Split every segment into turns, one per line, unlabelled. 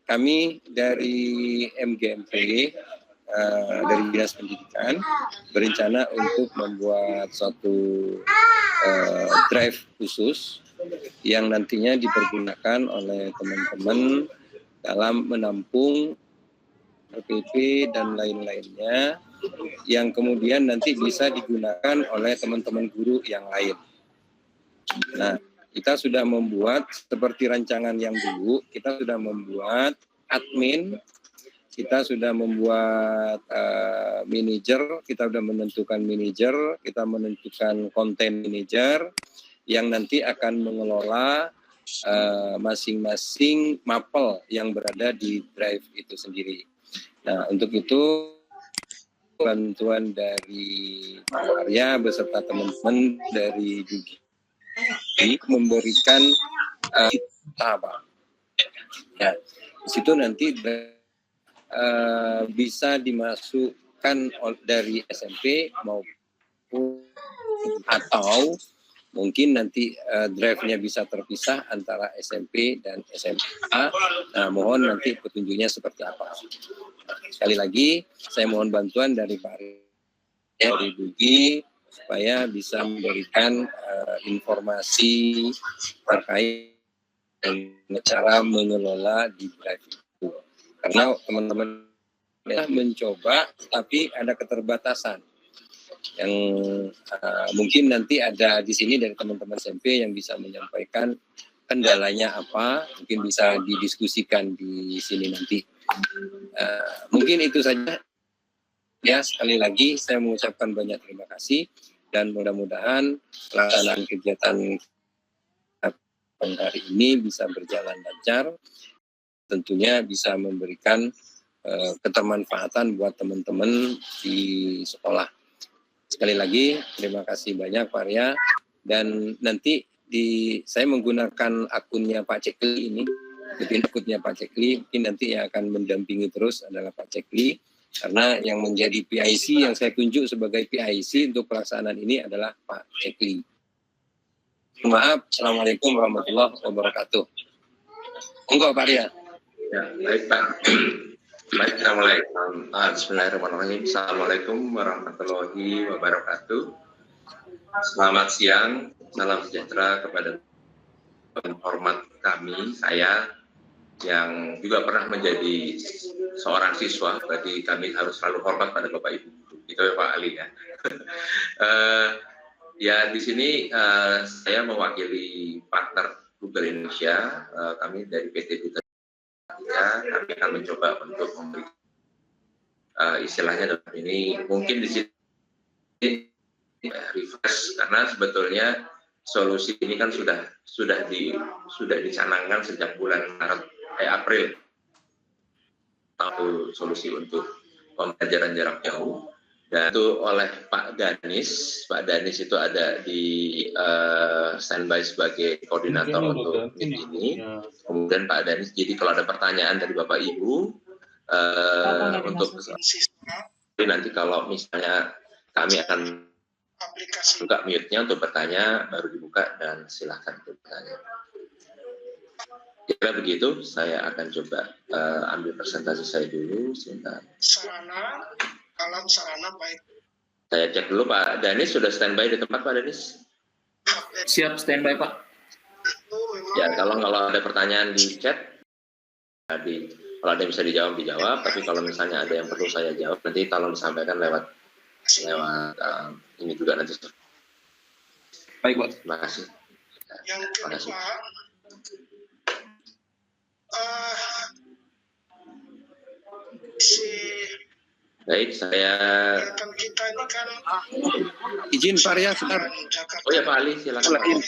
kami dari MGMP, dari Dinas Pendidikan, berencana untuk membuat suatu drive khusus yang nantinya dipergunakan oleh teman-teman dalam menampung RPP dan lain-lainnya, yang kemudian nanti bisa digunakan oleh teman-teman guru yang lain. Nah, kita sudah membuat seperti rancangan yang dulu, kita sudah membuat admin, kita sudah membuat manajer, kita sudah menentukan manajer, kita menentukan konten manajer yang nanti akan mengelola masing-masing mapel yang berada di drive itu sendiri. Nah, untuk itu bantuan dari Pak Arya beserta teman-teman dari Dugi memberikan apa? Ya, di situ nanti bisa dimasukkan dari SMP maupun atau mungkin nanti drive-nya bisa terpisah antara SMP dan SMA. Nah, mohon nanti petunjuknya seperti apa. Sekali lagi, saya mohon bantuan dari Pak dari Dugi supaya bisa memberikan informasi terkait dengan cara mengelola di drive itu. Karena teman-teman mencoba, tapi ada keterbatasan. Yang mungkin nanti ada di sini dari teman-teman SMP yang bisa menyampaikan kendalanya apa, mungkin bisa didiskusikan di sini nanti. Mungkin itu saja. Ya, sekali lagi saya mengucapkan banyak terima kasih dan mudah-mudahan pelaksanaan kegiatan hari ini bisa berjalan lancar, tentunya bisa memberikan kebermanfaatan buat teman-teman di sekolah. Sekali lagi terima kasih banyak Pak Arya, dan nanti saya menggunakan akunnya Pak Cekli ini, jadi akunnya Pak Cekli, mungkin nanti yang akan mendampingi terus adalah Pak Cekli, karena yang menjadi PIC yang saya tunjuk sebagai PIC untuk pelaksanaan ini adalah Pak Cekli. Maaf, Assalamualaikum warahmatullahi wabarakatuh. Enggak Pak Arya.
Ya, baik Pak. Baik, Bismillahirrahmanirrahim. Assalamualaikum warahmatullahi wabarakatuh. Selamat siang, salam sejahtera kepada hormat kami, saya yang juga pernah menjadi seorang siswa, berarti kami harus selalu hormat pada Bapak Ibu. Itu ya Pak Ali ya. Ya di sini saya mewakili partner Google Indonesia, kami dari PT Google. Ya, kami akan mencoba untuk memberi istilahnya dalam ini mungkin di sini refresh, karena sebetulnya solusi ini kan sudah dicanangkan sejak bulan April, atau solusi untuk pembelajaran jarak jauh, dan itu oleh Pak Danis. Pak Danis itu ada di standby sebagai koordinator untuk ini. Kemudian Pak Danis, jadi kalau ada pertanyaan dari Bapak Ibu untuk nanti kalau misalnya kami akan buka mute-nya untuk bertanya, baru dibuka dan silahkan bertanya. Kira begitu, saya akan coba ambil presentasi saya dulu. Sebentar. Sarana baik. Saya cek dulu Pak Danis, sudah standby di tempat Pak Danis?
Siap standby Pak.
Ya, kalau ada pertanyaan di chat, kalau ada yang bisa dijawab, tapi kalau misalnya ada yang perlu saya jawab, nanti tolong disampaikan lewat ini juga nanti.
Baik Pak.
Terima kasih.
Yang kedua,
baik, saya
kita ini kan
izin Pak Arya sebentar.
Oh ya Pak Ali, silakan.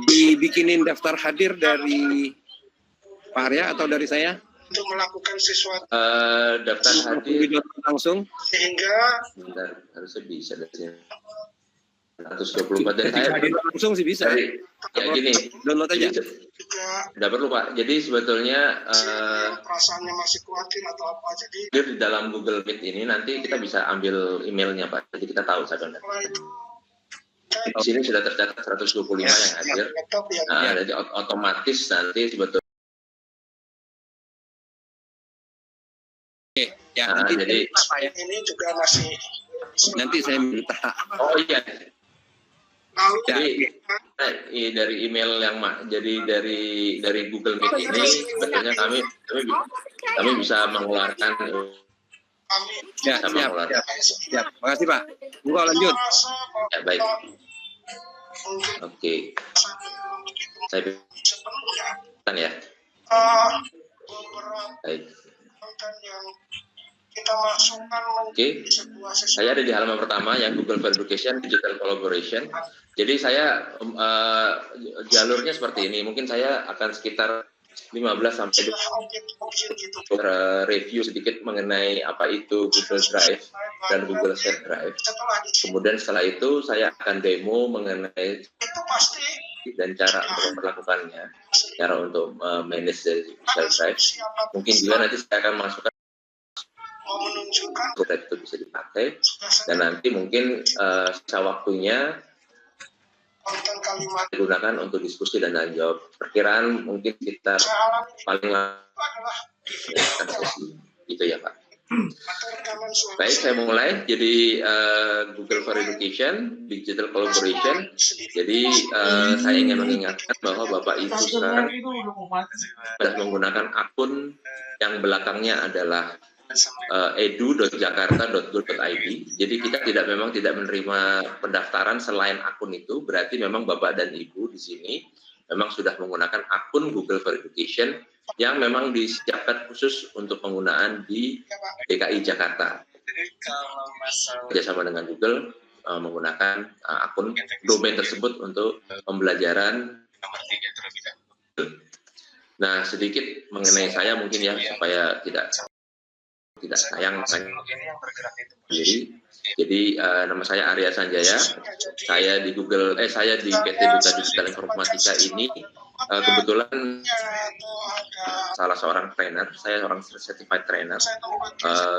Dibikinin daftar hadir dari Pak Arya atau dari saya?
Untuk melakukan sesuatu.
Daftar hadir
langsung.
Sehingga
bentar, harusnya bisa dari sini. 124 dari saya.
Hadir langsung sih bisa.
Ya gini,
download aja.
Tidak perlu Pak. Jadi sebetulnya
perasaannya masih khawatir atau apa, jadi
di dalam Google Meet ini nanti kita bisa ambil emailnya Pak. Jadi kita tahu saja. Di sini sudah tercatat 125 yang hadir. Nah, jadi otomatis nanti sebetulnya
Oke, ya
Nah,
nanti
jadi
apa ya?
ini juga masih
Nanti saya minta.
oh iya,
lalu
jadi dari email yang jadi dari Google Meet ini sebetulnya kami bisa mengeluarkan
kami
Ya,
bisa
siap,
mengeluarkan.
siap. Makasih Pak. Buka lanjut.
merasa bahwa
Ya, baik.
mungkin
Oke,
belum begitu
saya
sepenuhnya
bilang ya.
beberapa
Baik.
konten yang kita masukkan
Oke.
menjadi sebuah sesuatu
Saya ada di halaman pertama yang Google for Education Digital Collaboration. Jadi saya jalurnya seperti ini. Mungkin saya akan sekitar 15 sampai 20
objek-objek gitu.
review sedikit mengenai apa itu Google Drive dan Google Share Drive.
Setelah di
Kemudian setelah itu saya akan demo mengenai
itu pasti
dan cara untuk memperlakukannya, cara untuk manage dari Google Drive.
siapa
Mungkin juga nanti saya akan masukkan
mau menunjukkan
Drive itu bisa dipakai.
sudah
Dan nanti mungkin sisa waktunya
konten kalimat
digunakan untuk diskusi dan tanya jawab. Perkiraan mungkin kita
saya alami
paling lama
itu adalah
sesi itu ya Pak.
atau rekaman suara
Baik, saya mulai. Jadi Google for Education, Digital Collaboration. Jadi saya ingin mengingatkan bahwa Bapak Ibu sekarang sudah menggunakan akun yang belakangnya adalah edu.jakarta.go.id. Jadi kita memang tidak menerima pendaftaran selain akun itu. Berarti memang Bapak dan Ibu di sini memang sudah menggunakan akun Google for Education yang memang disiapkan khusus untuk penggunaan di DKI Jakarta.
jadi kalau masalah
Bersama dengan Google menggunakan akun domain tersebut untuk pembelajaran.
nomor 3 terlebih dahulu
Nah, sedikit mengenai saya mungkin ya supaya tidak sayang saya
ini yang bergerak itu
sendiri. Jadi nama saya Arya Sanjaya. Saya di saya di PT Duta Digital Informatika ini kebetulan salah seorang trainer. Saya seorang certified trainer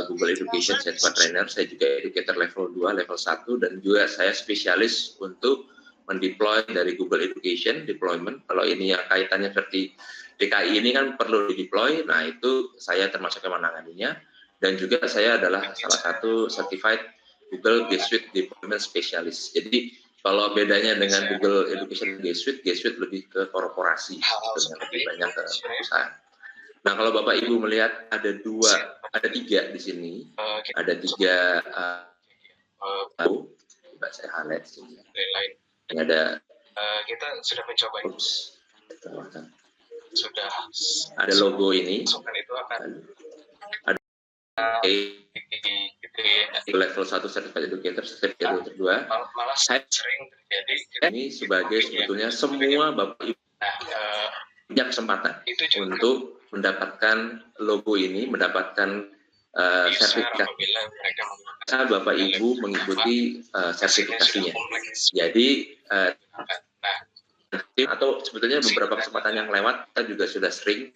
Google Education Certified Trainer. Saya juga educator level 2, level 1 dan juga saya spesialis untuk mendeploy dari Google Education deployment. Kalau ini yang kaitannya seperti DKI ini kan perlu dideploy. Nah, itu saya termasuk yang menanganinya. Dan juga saya adalah salah satu certified Google G Suite Deployment Specialist. Jadi kalau bedanya dengan Google Education G Suite lebih ke korporasi, lebih banyak ke perusahaan. Nah, kalau Bapak Ibu melihat ada tiga di sini, ada tiga coba saya highlight sini. Ini ada
kita sudah mencoba itu sudah
ada logo ini.
itu akan
Level 1 Certified Educator, Certified Educator 2.
malah
Saya
sering terjadi
ini sebagai sebetulnya semua Bapak Ibu punya kesempatan
itu juga
untuk mendapatkan logo ini, mendapatkan sertifikat.
apabila mereka menggunakan
Bapak Ibu mengikuti sertifikasinya. Jadi atau sebetulnya beberapa kesempatan yang lewat kita juga sudah sering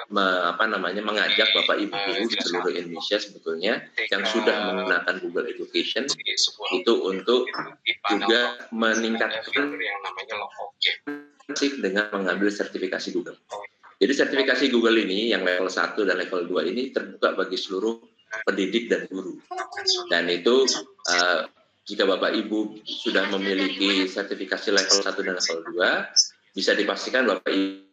mengajak Bapak Ibu guru di seluruh Indonesia sebetulnya yang sudah menggunakan Google Education itu untuk juga meningkatkan
yang namanya log
dengan mengambil sertifikasi Google. Jadi sertifikasi Google ini yang level 1 dan level 2 ini terbuka bagi seluruh pendidik dan guru. Dan itu jika Bapak Ibu sudah memiliki sertifikasi level 1 dan level 2, bisa dipastikan Bapak Ibu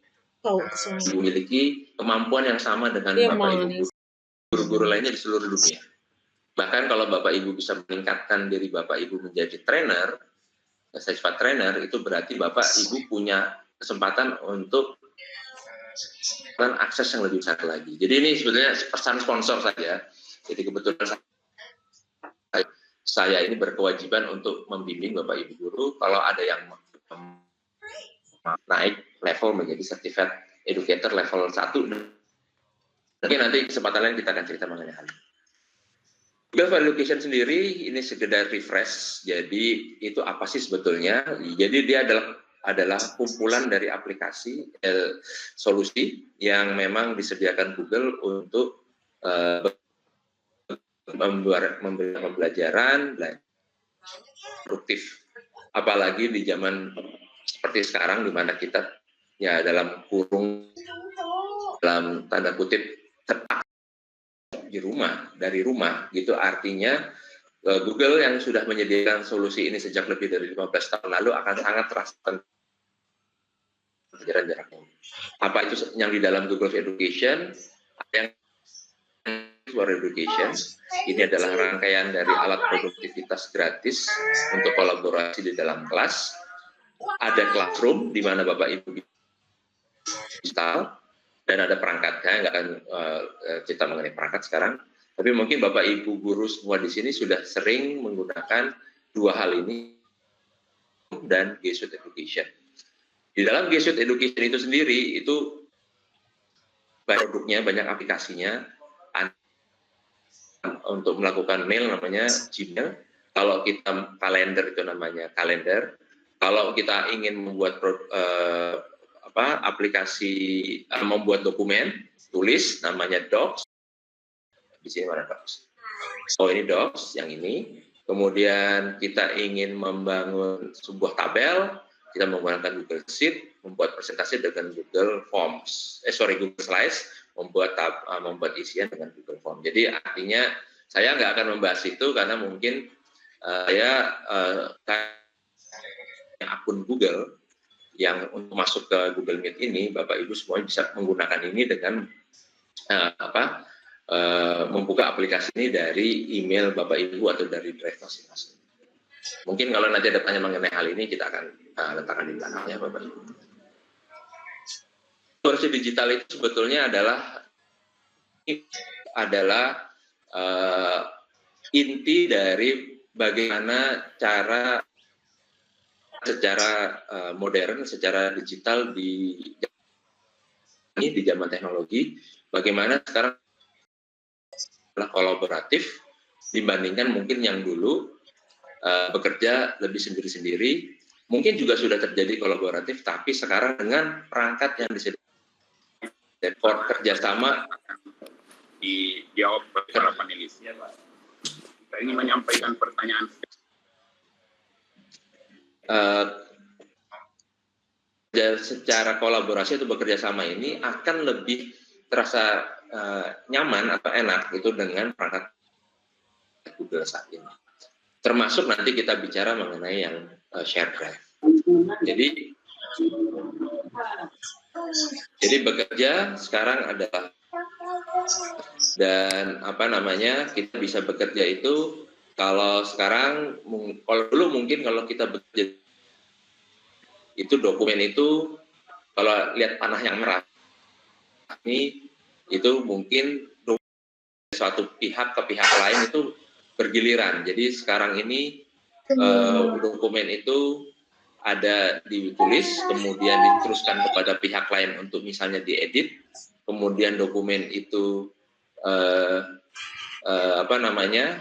memiliki kemampuan yang sama dengan Bapak Ibu guru-guru lainnya di seluruh dunia. Bahkan kalau Bapak Ibu bisa meningkatkan diri Bapak Ibu menjadi trainer, certified trainer, itu berarti Bapak Ibu punya kesempatan untuk akses yang lebih besar lagi. Jadi ini sebetulnya pesan sponsor saja. Jadi kebetulan saya ini berkewajiban untuk membimbing Bapak Ibu guru kalau ada yang naik level menjadi certified educator level 1. Mungkin nanti kesempatan lain kita akan cerita mengenai hal ini. Google for Education sendiri ini sekedar refresh. Jadi itu apa sih sebetulnya? Jadi dia adalah kumpulan dari aplikasi solusi yang memang disediakan Google untuk memberi pembelajaran produktif. Apalagi di zaman seperti sekarang di mana kita ya dalam kurung dalam tanda kutip di rumah, dari rumah gitu. Artinya Google yang sudah menyediakan solusi ini sejak lebih dari 15 tahun lalu akan sangat terasa pelajaran jarak jauh. Apa itu yang di dalam Google Education? Yang for Education ini adalah rangkaian dari alat produktivitas gratis untuk kolaborasi di dalam kelas. Ada Classroom di mana Bapak Ibu install, dan ada perangkatnya. Nggak akan cerita mengenai perangkat sekarang, tapi mungkin Bapak Ibu guru semua di sini sudah sering menggunakan dua hal ini dan G Suite Education. Di dalam G Suite Education itu sendiri itu banyak produknya, banyak aplikasinya. Untuk melakukan mail namanya Gmail. Kalau kita kalender itu namanya kalender. Kalau kita ingin membuat aplikasi membuat dokumen tulis namanya Docs. Di sini mana Docs? Oh, ini Docs yang ini. Kemudian kita ingin membangun sebuah tabel, kita menggunakan Google Sheet, membuat presentasi dengan Google Forms. Google Slides, membuat isian dengan Google Form. Jadi artinya saya nggak akan membahas itu karena mungkin akun Google yang untuk masuk ke Google Meet ini, Bapak Ibu semuanya bisa menggunakan ini dengan membuka aplikasi ini dari email Bapak Ibu atau dari drive masing-masing. Mungkin kalau nanti ada tanya mengenai hal ini, kita akan letakkan di belakangnya Bapak Ibu. Versi digital itu sebetulnya adalah inti dari bagaimana cara secara modern, secara digital di zaman teknologi, bagaimana sekarang adalah kolaboratif dibandingkan mungkin yang dulu bekerja lebih sendiri-sendiri. Mungkin juga sudah terjadi kolaboratif, tapi sekarang dengan perangkat yang disediakan kerjasama.
Dijawab para panelisnya, Pak. Kita ingin menyampaikan pertanyaan.
Secara kolaborasi atau bekerja sama ini akan lebih terasa nyaman atau enak itu dengan perangkat Google saat ini. Termasuk nanti kita bicara mengenai yang share drive. Jadi bekerja sekarang adalah dan kita bisa bekerja itu kalau sekarang, kalau dulu mungkin kalau kita bekerja itu dokumen itu kalau lihat panah yang merah ini itu mungkin suatu pihak ke pihak lain itu bergiliran. Jadi sekarang ini dokumen itu ada ditulis, kemudian diteruskan kepada pihak lain untuk misalnya diedit, kemudian dokumen itu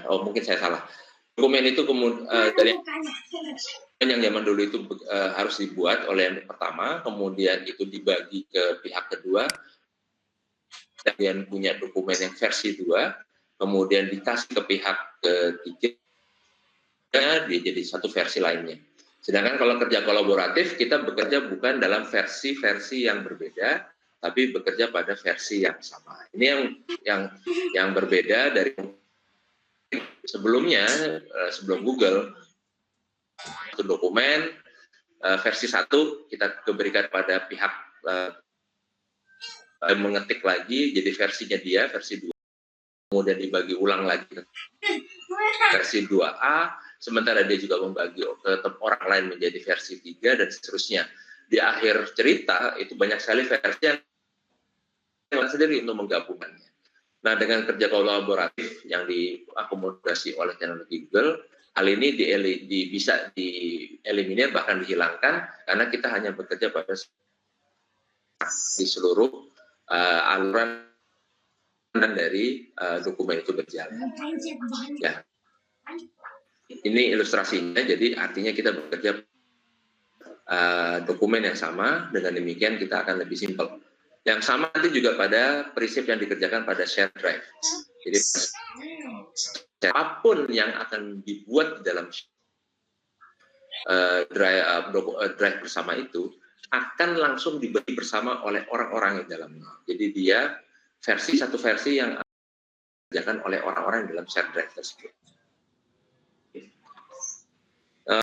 mungkin saya salah. Dokumen itu dari yang zaman dulu itu harus dibuat oleh yang pertama, kemudian itu dibagi ke pihak kedua, kemudian punya dokumen yang versi 2, kemudian dikasih ke pihak ketiga, dia jadi satu versi lainnya. Sedangkan kalau kerja kolaboratif, kita bekerja bukan dalam versi-versi yang berbeda, tapi bekerja pada versi yang sama. Ini yang berbeda dari sebelumnya, sebelum Google, itu dokumen versi 1 kita berikan pada pihak mengetik lagi, jadi versinya dia, versi 2, kemudian dibagi ulang lagi versi 2A, sementara dia juga membagi ke orang lain menjadi versi 3, dan seterusnya. Di akhir cerita, itu banyak sekali versi yang sendiri untuk menggabungkannya. Nah, dengan kerja kolaboratif yang diakomodasi oleh teknologi Google, hal ini bisa dieliminir, bahkan dihilangkan, karena kita hanya bekerja pada di seluruh aluran dan dari dokumen itu berjalan. Ya. Ini ilustrasinya, jadi artinya kita bekerja dokumen yang sama, dengan demikian kita akan lebih simpel. Yang sama nanti juga pada prinsip yang dikerjakan pada share drive. Jadi apapun yang akan dibuat di dalam drive bersama itu akan langsung dibagi bersama oleh orang-orang yang dalamnya. Jadi dia satu versi yang dikerjakan oleh orang-orang dalam share drive tersebut.